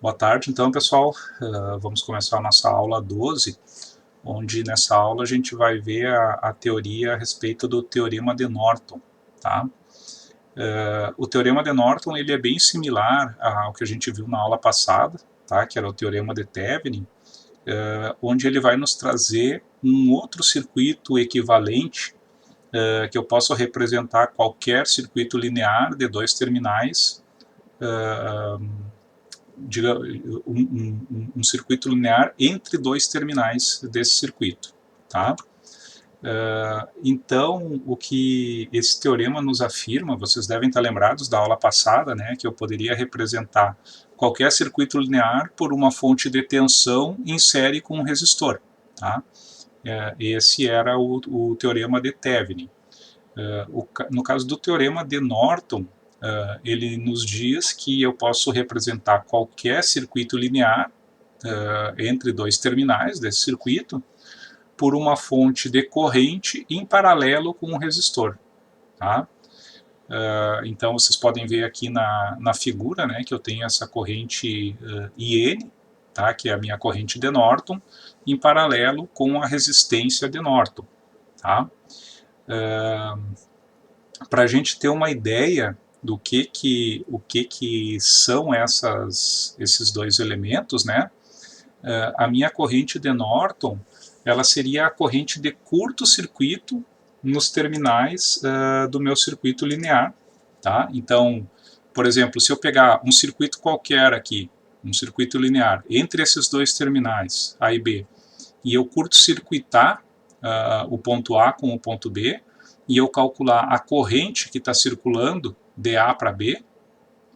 Boa tarde, então, pessoal. Vamos começar a nossa aula 12, onde nessa aula a gente vai ver a teoria a respeito do Teorema de Norton. Tá? O Teorema de Norton ele é bem similar ao que a gente viu na aula passada, tá? Que era o Teorema de Thevenin, onde ele vai nos trazer um outro circuito equivalente, que eu posso representar qualquer circuito linear de dois terminais, diga, um circuito linear entre dois terminais desse circuito. Tá? Então, o que esse teorema nos afirma, vocês devem estar lembrados da aula passada, né, que eu poderia representar qualquer circuito linear por uma fonte de tensão em série com um resistor. Tá? Esse era o teorema de Thevenin. No caso do teorema de Norton, ele nos diz que eu posso representar qualquer circuito linear entre dois terminais desse circuito por uma fonte de corrente em paralelo com um resistor. Tá? Então vocês podem ver aqui na figura, né, que eu tenho essa corrente IN, tá, que é a minha corrente de Norton, em paralelo com a resistência de Norton. Tá? Para a gente ter uma ideia do que são esses dois elementos, né? A minha corrente de Norton, ela seria a corrente de curto-circuito nos terminais do meu circuito linear, tá? Então, por exemplo, se eu pegar um circuito qualquer aqui, um circuito linear, entre esses dois terminais, A e B, e eu curto-circuitar o ponto A com o ponto B, e eu calcular a corrente que está circulando de A para B,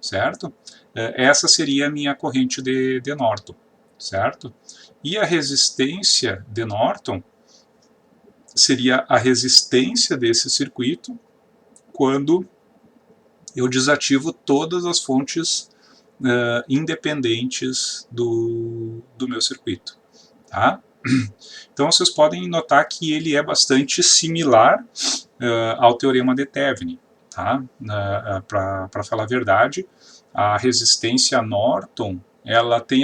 certo? Essa seria a minha corrente de Norton, certo? E a resistência de Norton seria a resistência desse circuito quando eu desativo todas as fontes independentes do meu circuito. Tá? Então vocês podem notar que ele é bastante similar ao teorema de Thevenin. Tá? Para falar a verdade, a resistência Norton ela tem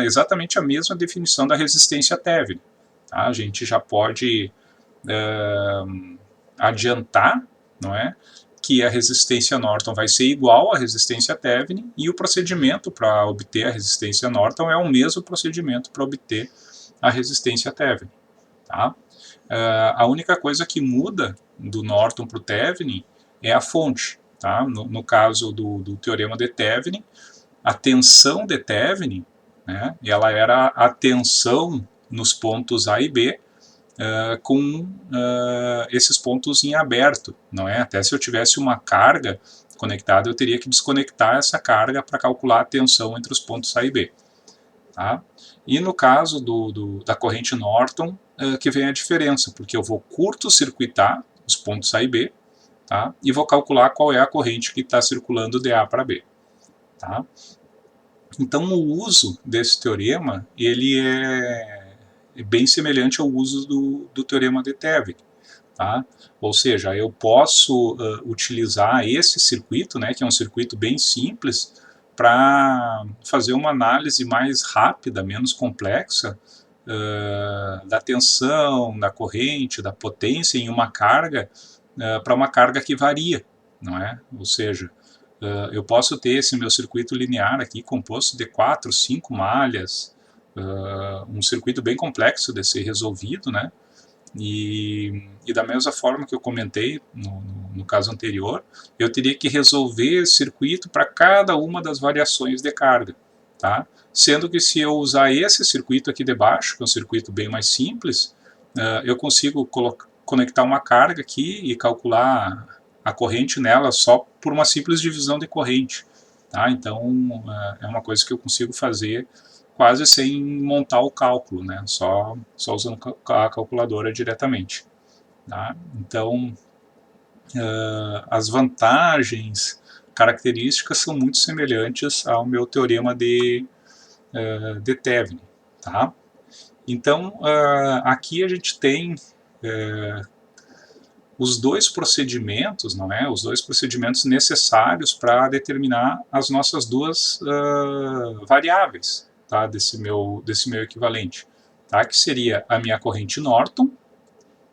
exatamente a mesma definição da resistência Thevenin. Tá? A gente já pode adiantar, não é, que a resistência Norton vai ser igual à resistência Thevenin e o procedimento para obter a resistência Norton é o mesmo procedimento para obter a resistência Thevenin. Tá? A única coisa que muda do Norton para o Thevenin é a fonte. Tá? No caso do teorema de Thevenin, a tensão de Thevenin, né, ela era a tensão nos pontos A e B, com esses pontos em aberto, não é? Até se eu tivesse uma carga conectada, eu teria que desconectar essa carga para calcular a tensão entre os pontos A e B. Tá? E no caso da corrente Norton, que vem a diferença, porque eu vou curto-circuitar os pontos A e B, tá? E vou calcular qual é a corrente que está circulando de A para B. Tá? Então, o uso desse teorema ele é bem semelhante ao uso do teorema de Thevenin. Tá? Ou seja, eu posso utilizar esse circuito, né, que é um circuito bem simples, para fazer uma análise mais rápida, menos complexa, da tensão, da corrente, da potência em uma carga, para uma carga que varia, não é? Ou seja, eu posso ter esse meu circuito linear aqui composto de 4, 5 malhas, um circuito bem complexo de ser resolvido, né? E da mesma forma que eu comentei no caso anterior, eu teria que resolver esse circuito para cada uma das variações de carga. Tá? Sendo que se eu usar esse circuito aqui de baixo, que é um circuito bem mais simples, eu consigo conectar uma carga aqui e calcular a corrente nela só por uma simples divisão de corrente. Tá? Então, é uma coisa que eu consigo fazer quase sem montar o cálculo, né? Só usando a calculadora diretamente. Tá? Então, as vantagens, características são muito semelhantes ao meu teorema de Thevenin. Tá? Então, aqui a gente tem os dois procedimentos, não é? Os dois procedimentos necessários para determinar as nossas duas variáveis, tá? Desse meu equivalente, tá? Que seria a minha corrente Norton,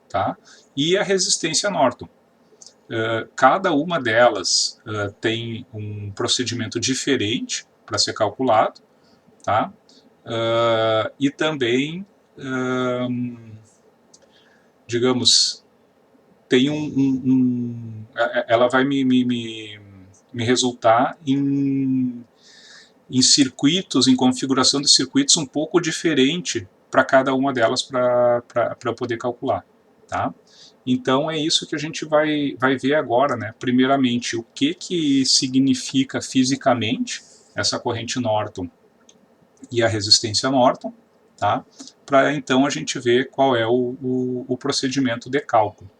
tá? E a resistência Norton. Cada uma delas tem um procedimento diferente para ser calculado, tá? E também, digamos, tem ela vai me resultar em circuitos, em configuração de circuitos um pouco diferente para cada uma delas para eu poder calcular, tá? Então é isso que a gente vai ver agora, né? Primeiramente, o que significa fisicamente essa corrente Norton e a resistência Norton, tá? Para então a gente ver qual é o procedimento de cálculo.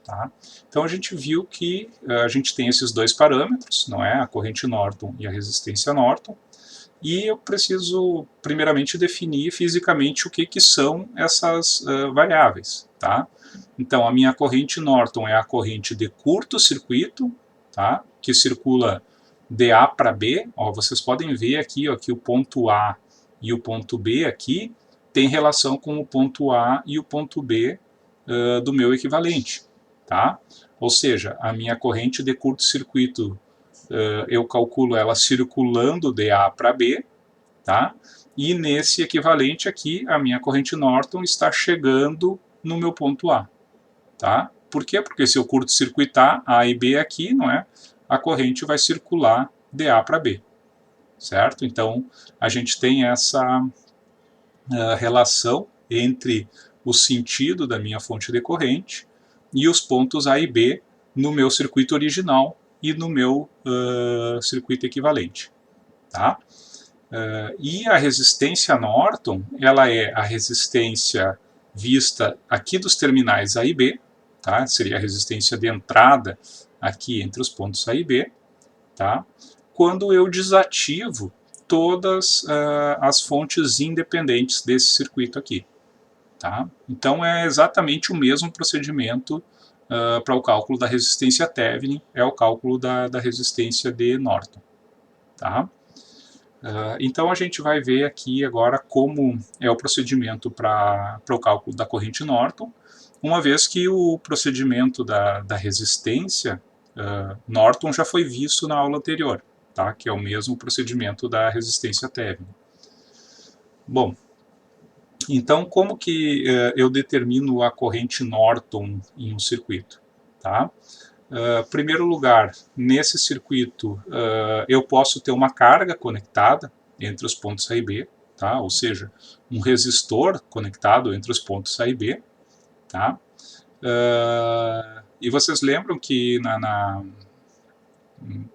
Tá? Então a gente viu que a gente tem esses dois parâmetros, não é? A corrente Norton e a resistência Norton, e eu preciso primeiramente definir fisicamente o que são essas variáveis. Tá? Então a minha corrente Norton é a corrente de curto-circuito, tá? Que circula de A para B. Ó, vocês podem ver aqui ó, que o ponto A e o ponto B aqui tem relação com o ponto A e o ponto B do meu equivalente. Tá? Ou seja, a minha corrente de curto-circuito, eu calculo ela circulando de A para B, tá? E nesse equivalente aqui, a minha corrente Norton está chegando no meu ponto A. Tá? Por quê? Porque se eu curto-circuitar A e B aqui, não é? A corrente vai circular de A para B. Certo? Então, a gente tem essa relação entre o sentido da minha fonte de corrente e os pontos A e B no meu circuito original e no meu circuito equivalente. Tá? E a resistência Norton, ela é a resistência vista aqui dos terminais A e B, tá? Seria a resistência de entrada aqui entre os pontos A e B, tá? Quando eu desativo todas as fontes independentes desse circuito aqui. Tá? Então é exatamente o mesmo procedimento para o cálculo da resistência Thevenin, é o cálculo da resistência de Norton. Tá? Então a gente vai ver aqui agora como é o procedimento para o cálculo da corrente Norton, uma vez que o procedimento da resistência Norton já foi visto na aula anterior, tá? Que é o mesmo procedimento da resistência Thevenin. Bom, então, como que eu determino a corrente Norton em um circuito? Tá? Primeiro lugar, nesse circuito, eu posso ter uma carga conectada entre os pontos A e B, tá? Ou seja, um resistor conectado entre os pontos A e B. Tá? E vocês lembram que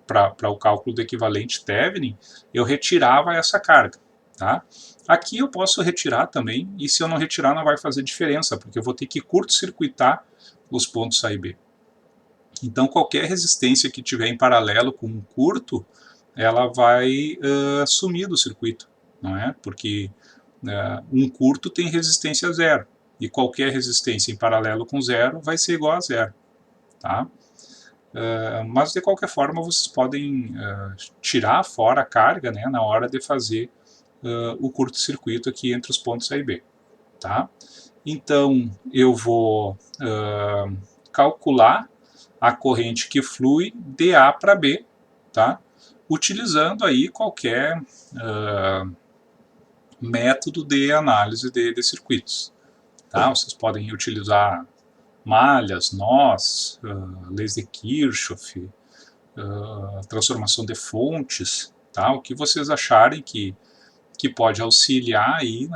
para o cálculo do equivalente Thevenin, eu retirava essa carga. Tá? Aqui eu posso retirar também, e se eu não retirar não vai fazer diferença, porque eu vou ter que curto-circuitar os pontos A e B. Então qualquer resistência que tiver em paralelo com um curto, ela vai sumir do circuito, não é? Porque um curto tem resistência zero, e qualquer resistência em paralelo com zero vai ser igual a zero. Tá? Mas de qualquer forma vocês podem tirar fora a carga, né, na hora de fazer o curto-circuito aqui entre os pontos A e B. Tá? Então, eu vou calcular a corrente que flui de A para B, tá? Utilizando aí qualquer método de análise de circuitos. Tá? Vocês podem utilizar malhas, nós, leis de Kirchhoff, transformação de fontes, tá? O que vocês acharem que pode auxiliar aí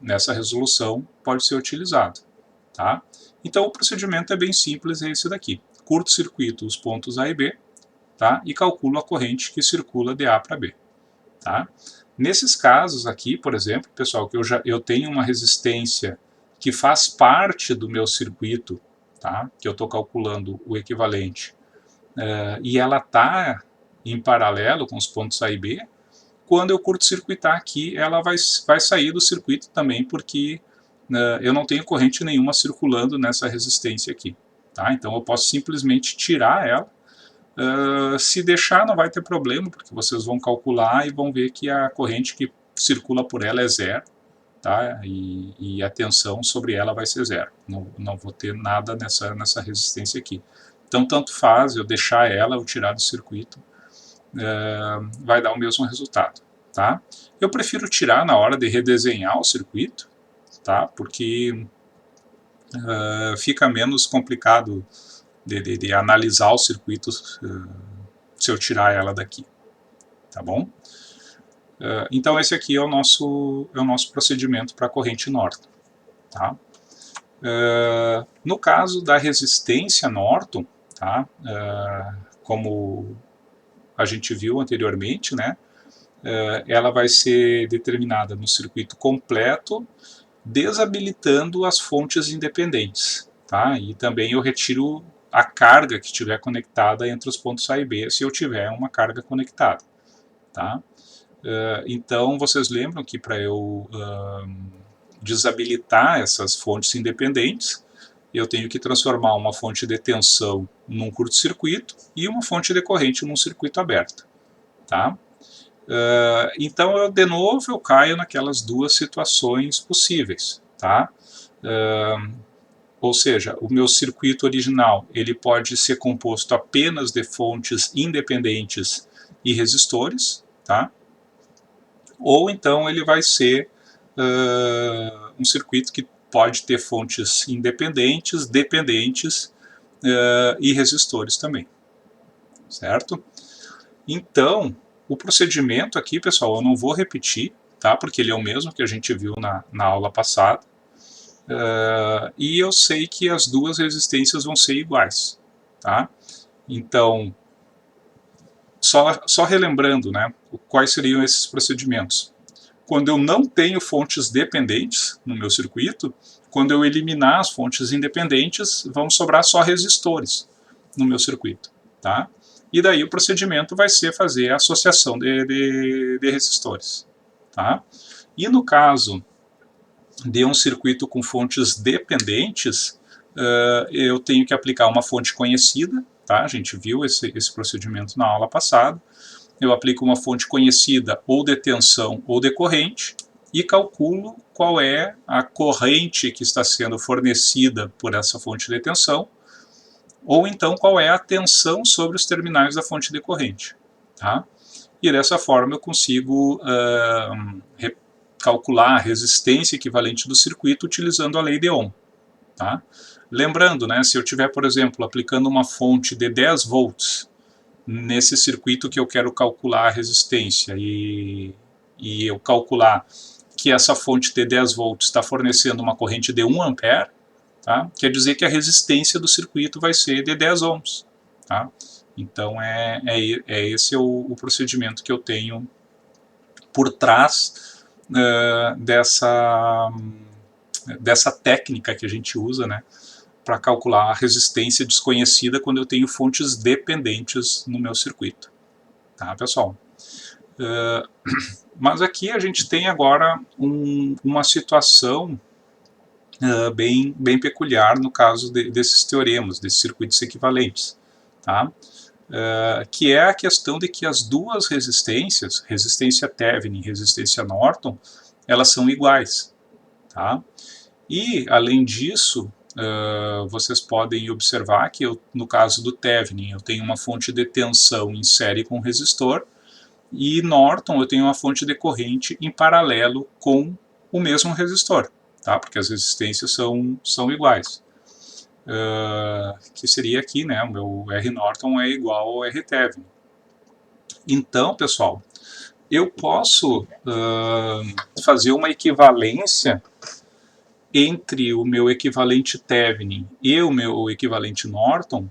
nessa resolução pode ser utilizado. Tá? Então o procedimento é bem simples, é esse daqui. Curto-circuito os pontos A e B, tá? E calculo a corrente que circula de A para B. Tá? Nesses casos aqui, por exemplo, pessoal, que eu tenho uma resistência que faz parte do meu circuito, tá? Que eu estou calculando o equivalente, e ela está em paralelo com os pontos A e B, quando eu curto-circuitar aqui, ela vai sair do circuito também, porque eu não tenho corrente nenhuma circulando nessa resistência aqui. Tá? Então eu posso simplesmente tirar ela. Se deixar não vai ter problema, porque vocês vão calcular e vão ver que a corrente que circula por ela é zero, tá? E a tensão sobre ela vai ser zero. Não vou ter nada nessa resistência aqui. Então tanto faz eu deixar ela ou tirar do circuito, vai dar o mesmo resultado. Tá? Eu prefiro tirar na hora de redesenhar o circuito, tá? Porque fica menos complicado de analisar o circuito se eu tirar ela daqui, tá bom? Então esse aqui é o nosso procedimento para a corrente Norton, tá? No caso da resistência Norton, tá? Como a gente viu anteriormente, né? Ela vai ser determinada no circuito completo, desabilitando as fontes independentes, tá? E também eu retiro a carga que estiver conectada entre os pontos A e B, se eu tiver uma carga conectada, tá? Então vocês lembram que para eu desabilitar essas fontes independentes, eu tenho que transformar uma fonte de tensão num curto-circuito e uma fonte de corrente num circuito aberto, tá? Então, de novo, eu caio naquelas duas situações possíveis, tá? Ou seja, o meu circuito original ele pode ser composto apenas de fontes independentes e resistores, tá? Ou então ele vai ser um circuito que pode ter fontes independentes, dependentes e resistores também, certo? Então, o procedimento aqui, pessoal, eu não vou repetir, tá? Porque ele é o mesmo que a gente viu na aula passada. E eu sei que as duas resistências vão ser iguais, tá? Então, só relembrando, né? Quais seriam esses procedimentos? Quando eu não tenho fontes dependentes no meu circuito, quando eu eliminar as fontes independentes, vão sobrar só resistores no meu circuito, tá? E daí o procedimento vai ser fazer a associação de resistores, tá? E no caso de um circuito com fontes dependentes, eu tenho que aplicar uma fonte conhecida, tá? A gente viu esse procedimento na aula passada. Eu aplico uma fonte conhecida ou de tensão ou de corrente e calculo qual é a corrente que está sendo fornecida por essa fonte de tensão, ou então qual é a tensão sobre os terminais da fonte de corrente, tá? E dessa forma eu consigo calcular a resistência equivalente do circuito utilizando a lei de Ohm, tá? Lembrando, né, se eu tiver, por exemplo, aplicando uma fonte de 10 volts nesse circuito que eu quero calcular a resistência e eu calcular que essa fonte de 10 volts está fornecendo uma corrente de 1 ampere, tá? Quer dizer que a resistência do circuito vai ser de 10 ohms, tá? Então esse o procedimento que eu tenho por trás dessa técnica que a gente usa, né, para calcular a resistência desconhecida quando eu tenho fontes dependentes no meu circuito, tá, pessoal? Mas aqui a gente tem agora uma situação bem peculiar no caso desses teoremas, desses circuitos equivalentes, tá? Que é a questão de que as duas resistências, resistência Thevenin e resistência Norton, elas são iguais, tá? E, além disso, vocês podem observar que no caso do Thevenin eu tenho uma fonte de tensão em série com resistor, e Norton eu tenho uma fonte de corrente em paralelo com o mesmo resistor, tá? Porque as resistências são iguais. Que seria aqui, né, o meu R Norton é igual ao R Thevenin. Então, pessoal, eu posso fazer uma equivalência entre o meu equivalente Thevenin e o meu equivalente Norton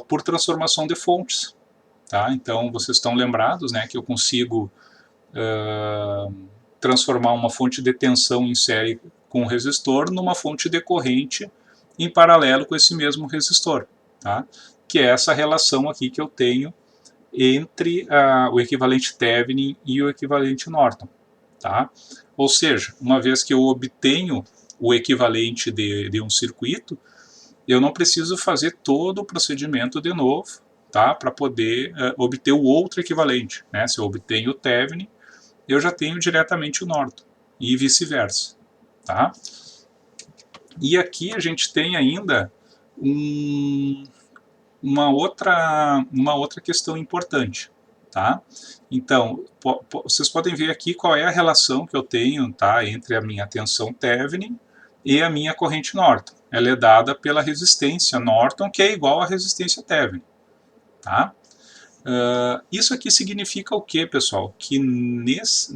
por transformação de fontes. Tá? Então, vocês estão lembrados, né, que eu consigo transformar uma fonte de tensão em série com resistor numa fonte de corrente em paralelo com esse mesmo resistor, tá? Que é essa relação aqui que eu tenho entre o equivalente Thevenin e o equivalente Norton, tá? Ou seja, uma vez que eu obtenho o equivalente de um circuito, eu não preciso fazer todo o procedimento de novo, tá? Para poder obter o outro equivalente, né? Se eu obtenho o Thevenin, eu já tenho diretamente o Norton, e vice-versa, tá? E aqui a gente tem ainda uma outra questão importante, tá? Então, vocês podem ver aqui qual é a relação que eu tenho, tá, entre a minha tensão Thevenin e a minha corrente Norton. Ela é dada pela resistência Norton, que é igual à resistência Thevenin, tá? Isso aqui significa o que, pessoal? Que nesses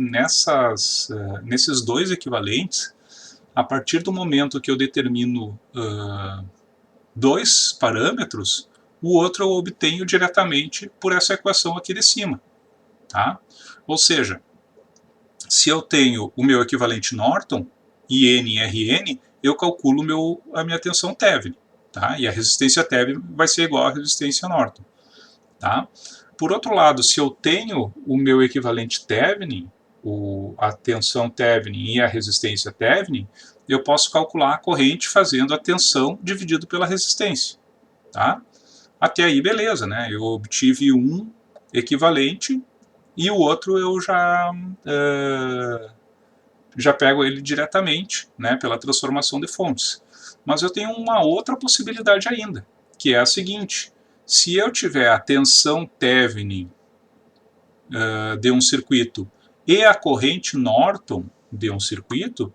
dois equivalentes, a partir do momento que eu determino dois parâmetros, o outro eu obtenho diretamente por essa equação aqui de cima, tá? Ou seja, se eu tenho o meu equivalente Norton, IN e RN, eu calculo a minha tensão Thevenin, tá? E a resistência Thevenin vai ser igual à resistência Norton, tá? Por outro lado, se eu tenho o meu equivalente Thevenin, a tensão Thevenin e a resistência Thevenin, eu posso calcular a corrente fazendo a tensão dividido pela resistência, tá? Até aí, beleza, né? Eu obtive um equivalente e o outro eu já pego ele diretamente, né, pela transformação de fontes. Mas eu tenho uma outra possibilidade ainda, que é a seguinte: se eu tiver a tensão Thevenin de um circuito e a corrente Norton de um circuito,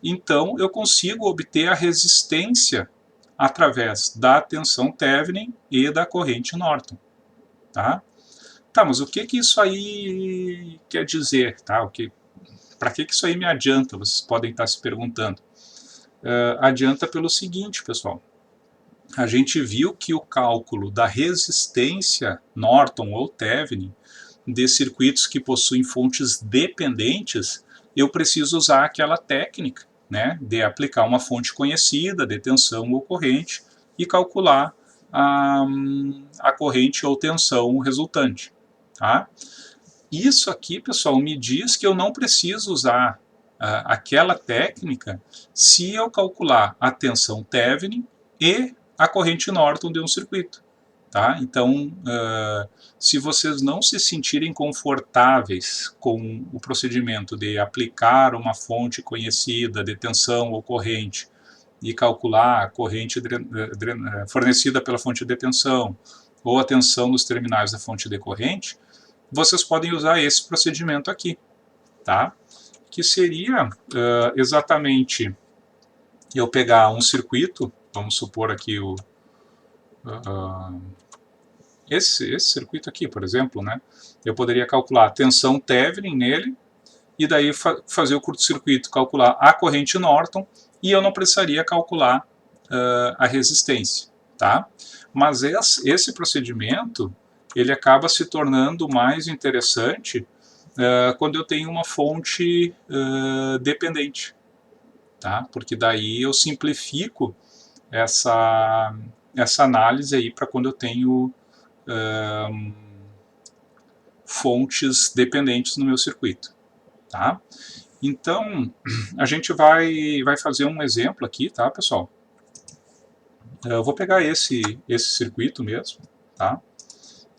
então eu consigo obter a resistência através da tensão Thevenin e da corrente Norton, tá? Tá, mas o que isso aí quer dizer, tá? Para que isso aí me adianta? Vocês podem estar se perguntando. Adianta pelo seguinte, pessoal. A gente viu que o cálculo da resistência Norton ou Thevenin de circuitos que possuem fontes dependentes, eu preciso usar aquela técnica, né, de aplicar uma fonte conhecida de tensão ou corrente e calcular a corrente ou tensão resultante, tá? Isso aqui, pessoal, me diz que eu não preciso usar aquela técnica se eu calcular a tensão Thevenin e a corrente Norton de um circuito, tá? Então, se vocês não se sentirem confortáveis com o procedimento de aplicar uma fonte conhecida de tensão ou corrente e calcular a corrente fornecida pela fonte de tensão ou a tensão nos terminais da fonte de corrente, vocês podem usar esse procedimento aqui, tá? Que seria exatamente eu pegar um circuito, vamos supor aqui esse circuito aqui, por exemplo, né? Eu poderia calcular a tensão Thevenin nele e daí fazer o curto-circuito, calcular a corrente Norton e eu não precisaria calcular a resistência, tá? Mas esse procedimento ele acaba se tornando mais interessante quando eu tenho uma fonte dependente, tá? Porque daí eu simplifico essa análise aí para quando eu tenho fontes dependentes no meu circuito, tá? Então, a gente vai fazer um exemplo aqui, tá, pessoal? Eu vou pegar esse circuito mesmo, tá?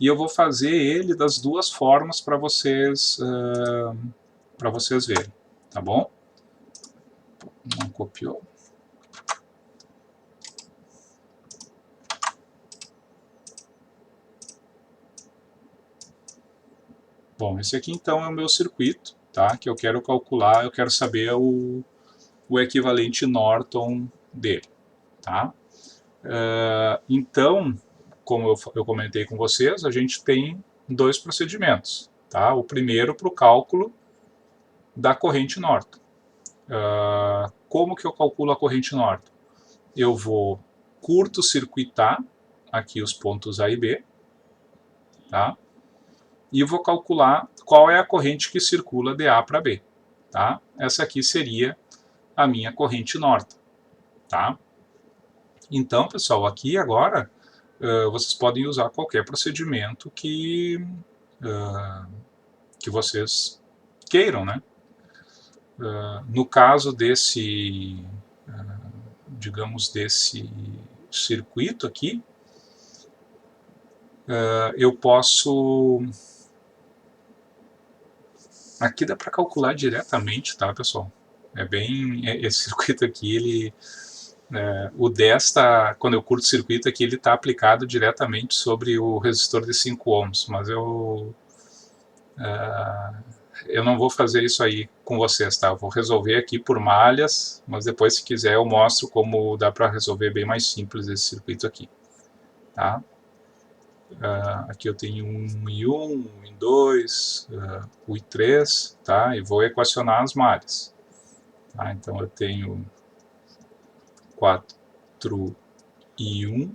E eu vou fazer ele das duas formas para vocês verem, tá bom? Não copiou. Bom, esse aqui então é o meu circuito, tá? Que eu quero calcular, eu quero saber o equivalente Norton dele, tá? Então, como eu comentei com vocês, a gente tem dois procedimentos, tá? O primeiro para o cálculo da corrente Norton. Como que eu calculo a corrente Norton? Eu vou curto-circuitar aqui os pontos A e B, tá? E vou calcular qual é a corrente que circula de A para B, tá? Essa aqui seria a minha corrente Norton, tá? Então, pessoal, aqui agora vocês podem usar qualquer procedimento que vocês queiram, né? No caso desse, digamos, desse circuito aqui, eu posso... Aqui dá para calcular diretamente, tá, pessoal? Esse circuito aqui, ele... o 10 tá, quando eu curto o circuito aqui, ele está aplicado diretamente sobre o resistor de 5 ohms, mas eu não vou fazer isso aí com vocês, tá? Eu vou resolver aqui por malhas, mas depois, se quiser, eu mostro como dá para resolver bem mais simples esse circuito aqui, tá? Aqui eu tenho um I1, um I2, o I3, tá? E vou equacionar as malhas. Tá? Então eu tenho 4I1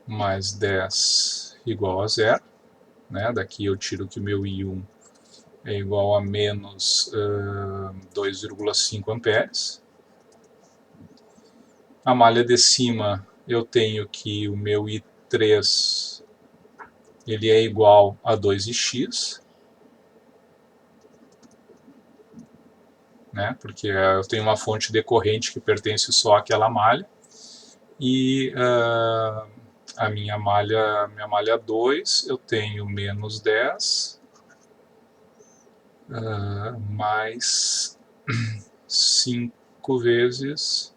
mais 10 igual a 0. Né? Daqui eu tiro que o meu I1 é igual a menos 2,5 amperes. A malha de cima eu tenho que o meu I3 ele é igual a 2Ix, né? Porque eu tenho uma fonte decorrente que pertence só àquela malha, e a minha malha 2 eu tenho menos 10 mais 5 vezes,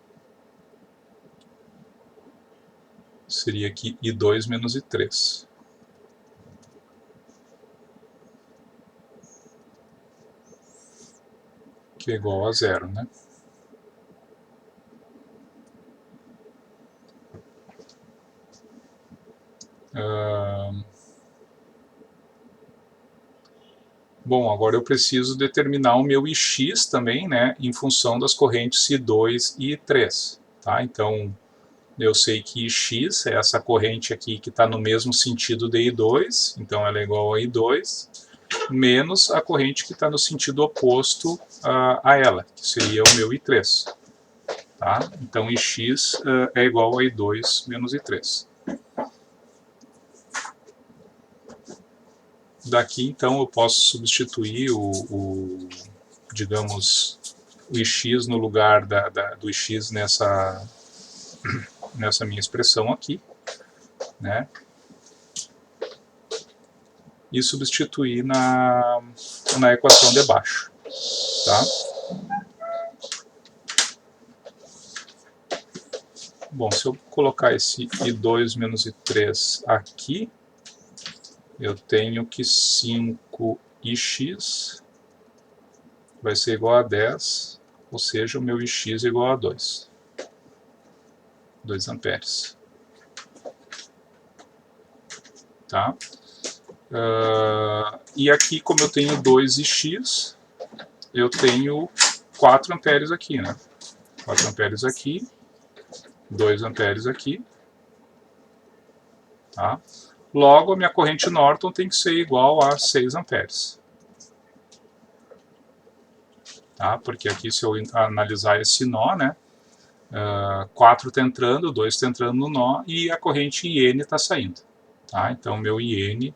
seria aqui I2 menos I3. Que é igual a 0, né? Bom, agora eu preciso determinar o meu Ix também, né, em função das correntes I2 e I3. Tá? Então, eu sei que Ix é essa corrente aqui que está no mesmo sentido de I2, então ela é igual a I2, menos a corrente que está no sentido oposto a ela, que seria o meu I3. Tá? Então, Ix é igual a I2 menos I3. Daqui, então, eu posso substituir digamos, o Ix no lugar do Ix nessa minha expressão aqui, né? E substituir na equação de baixo, tá? Bom, se eu colocar esse I2 menos I3 aqui, eu tenho que 5Ix vai ser igual a 10, ou seja, o meu Ix é igual a 2 amperes. Tá? E aqui, como eu tenho 2Ix, eu tenho 4 amperes aqui, né? 4 amperes aqui, 2 amperes aqui. Tá? Logo, a minha corrente Norton tem que ser igual a 6 amperes. Tá? Porque aqui, se eu analisar esse nó, né, 4 está entrando, 2 está entrando no nó, e a corrente IN está saindo. Tá? Então, meu IN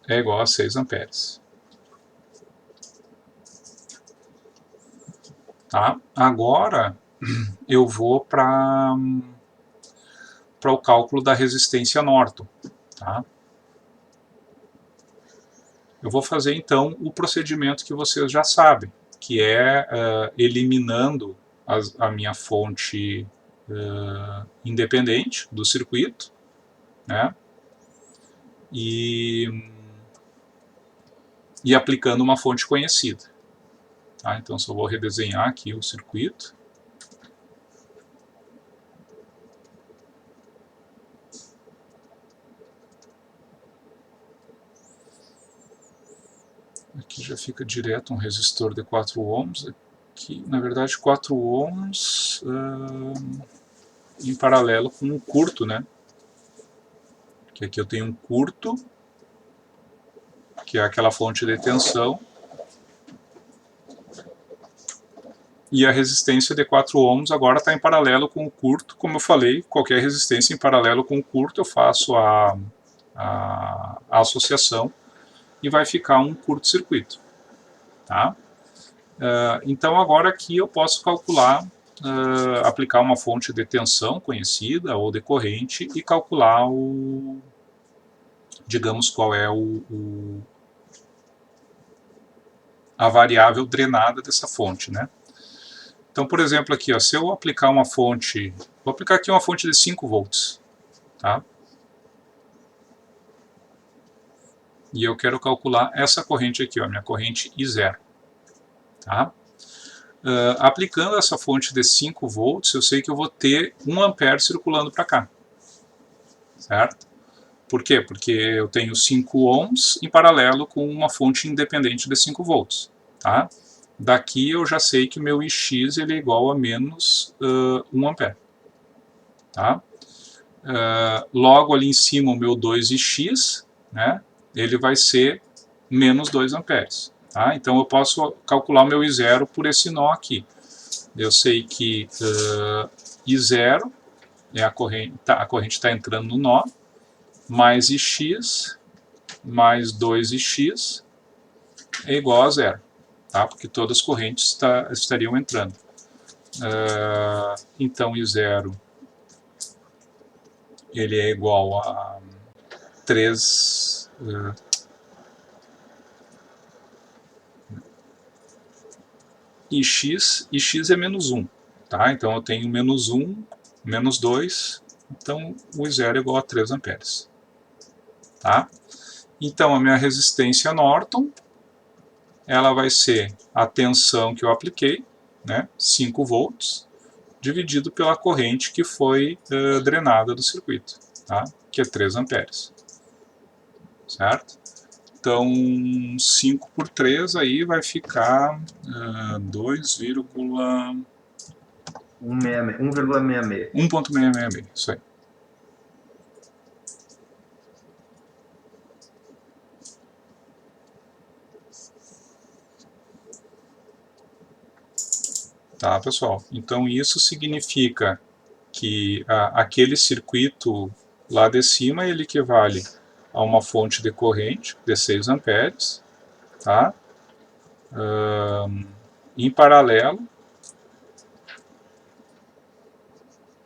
é igual a 6 amperes. Tá? Agora, eu vou para o cálculo da resistência Norton. Tá? Eu vou fazer, então, o procedimento que vocês já sabem, que é eliminando a minha fonte independente do circuito, né? E aplicando uma fonte conhecida. Tá? Então, só vou redesenhar aqui o circuito. Aqui já fica direto um resistor de 4 ohms. Aqui, na verdade, 4 ohms em paralelo com um curto, né? Que aqui eu tenho um curto, que é aquela fonte de tensão, e a resistência de 4 ohms agora está em paralelo com o curto. Como eu falei, qualquer resistência em paralelo com o curto, eu faço a associação e vai ficar um curto-circuito. Tá? Então agora aqui eu posso calcular, aplicar uma fonte de tensão conhecida ou decorrente e calcular digamos, qual é a variável drenada dessa fonte, né? Então, por exemplo, aqui, ó, se eu aplicar uma fonte, vou aplicar aqui uma fonte de 5 volts, tá? E eu quero calcular essa corrente aqui, ó, minha corrente I0, tá? Aplicando essa fonte de 5 volts, eu sei que eu vou ter 1 ampere circulando para cá, certo? Por quê? Porque eu tenho 5 ohms em paralelo com uma fonte independente de 5 volts, tá? Daqui eu já sei que meu Ix ele é igual a menos 1 ampere, tá? Logo ali em cima o meu 2Ix, né, ele vai ser menos 2 amperes. Tá? Então eu posso calcular o meu I0 por esse nó aqui. Eu sei que I0 é a corrente está entrando no nó, mais Ix mais 2Ix é igual a zero, tá? Porque todas as correntes estariam entrando. Então I0 ele é igual a 3... Ix é menos 1, tá? Então eu tenho menos 1, menos 2, então o I0 é igual a 3 amperes, tá? Então a minha resistência Norton, ela vai ser a tensão que eu apliquei, né, 5 volts, dividido pela corrente que foi drenada do circuito, tá? Que é 3 amperes, certo? Então 5 por 3 aí vai ficar 2,166. 1,666, isso aí. Tá, pessoal? Então isso significa que aquele circuito lá de cima ele equivale a uma fonte de corrente de 6 amperes, tá? Em paralelo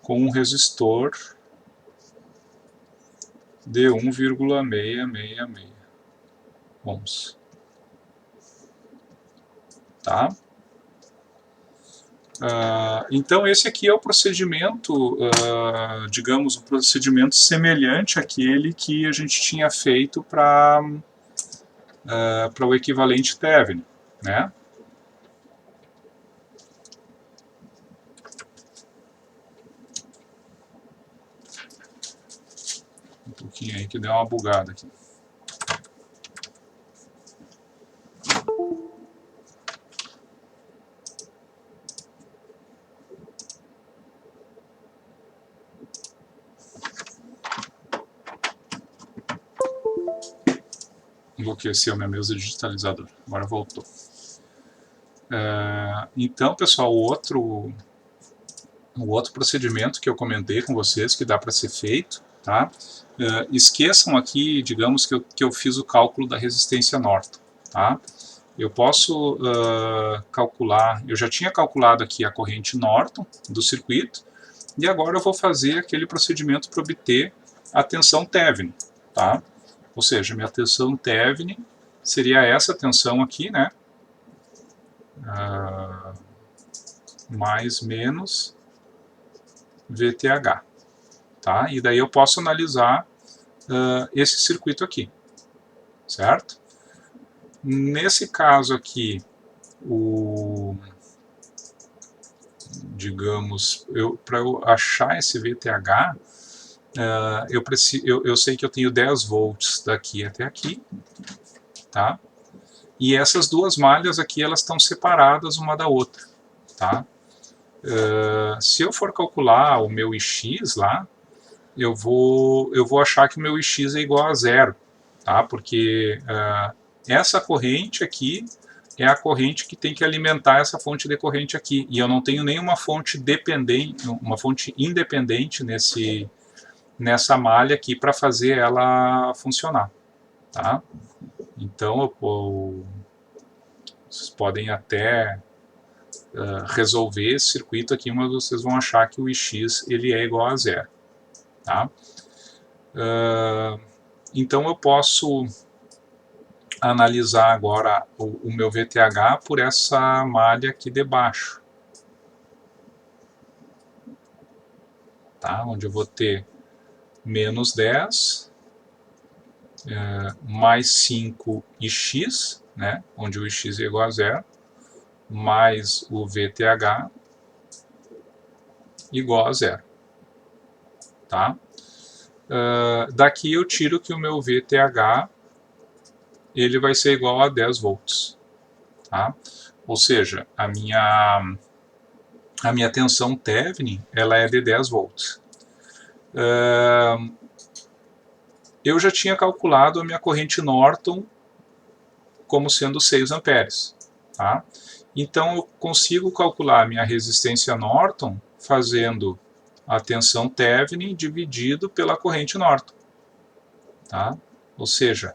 com um resistor de 1,666 ohms, tá? Então esse aqui é o procedimento, digamos, um procedimento semelhante àquele que a gente tinha feito para o equivalente Thevenin, né? Um pouquinho aí que deu uma bugada aqui. Enlouqueceu minha mesa digitalizadora. Agora voltou. Então, pessoal, o outro procedimento que eu comentei com vocês que dá para ser feito, tá? Esqueçam aqui, digamos, que eu fiz o cálculo da resistência Norton, tá? Eu posso calcular, eu já tinha calculado aqui a corrente Norton do circuito, e agora eu vou fazer aquele procedimento para obter a tensão Thevenin, tá? Ou seja, minha tensão Thevenin seria essa tensão aqui, né? Mais menos VTH, tá? E daí eu posso analisar esse circuito aqui, certo? Nesse caso aqui, digamos, para eu achar esse VTH, eu sei que eu tenho 10 volts daqui até aqui, tá? E essas duas malhas aqui, elas estão separadas uma da outra, tá? Se eu for calcular o meu Ix lá, eu vou achar que o meu Ix é igual a zero, tá? Porque essa corrente aqui é a corrente que tem que alimentar essa fonte de corrente aqui, e eu não tenho nenhuma fonte dependente, uma fonte independente nessa malha aqui para fazer ela funcionar, tá? Então Vocês podem até resolver esse circuito aqui, mas vocês vão achar que o Ix ele é igual a zero. Tá? Então eu posso analisar agora o meu VTH por essa malha aqui debaixo. Tá? Onde eu vou ter menos 10, mais 5ix, né? Onde o ix é igual a zero, mais o VTH igual a zero. Tá? Daqui eu tiro que o meu VTH ele vai ser igual a 10 volts. Tá? Ou seja, a minha tensão Thevenin ela é de 10 volts. Eu já tinha calculado a minha corrente Norton como sendo 6 amperes. Tá? Então eu consigo calcular a minha resistência Norton fazendo a tensão Thevenin dividido pela corrente Norton. Tá? Ou seja,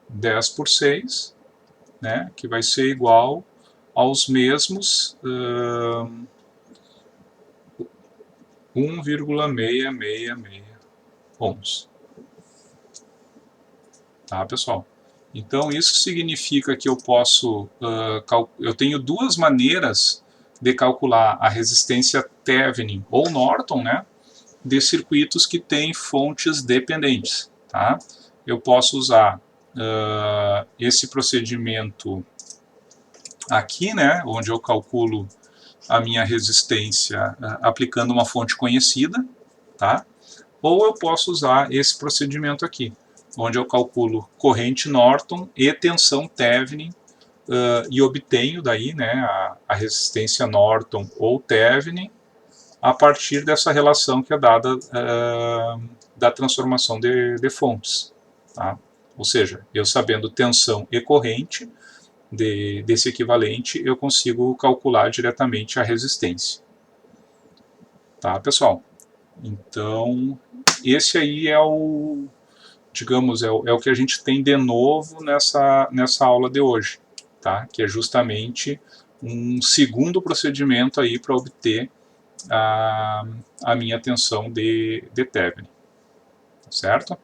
10 por 6, né, que vai ser igual aos mesmos 1,666 ohms. Tá, pessoal? Então isso significa que eu posso, eu tenho duas maneiras de calcular a resistência Thevenin ou Norton, né, de circuitos que têm fontes dependentes. Tá? Eu posso usar esse procedimento aqui, né, onde eu calculo a minha resistência aplicando uma fonte conhecida, tá? Ou eu posso usar esse procedimento aqui, onde eu calculo corrente Norton e tensão Thevenin e obtenho daí, né, a resistência Norton ou Thevenin a partir dessa relação que é dada da transformação de fontes. Tá? Ou seja, eu sabendo tensão e corrente desse equivalente, eu consigo calcular diretamente a resistência. Tá, pessoal? Então, esse aí é o, digamos, é o que a gente tem de novo nessa aula de hoje, tá? Que é justamente um segundo procedimento aí para obter a minha tensão de Thevenin, certo?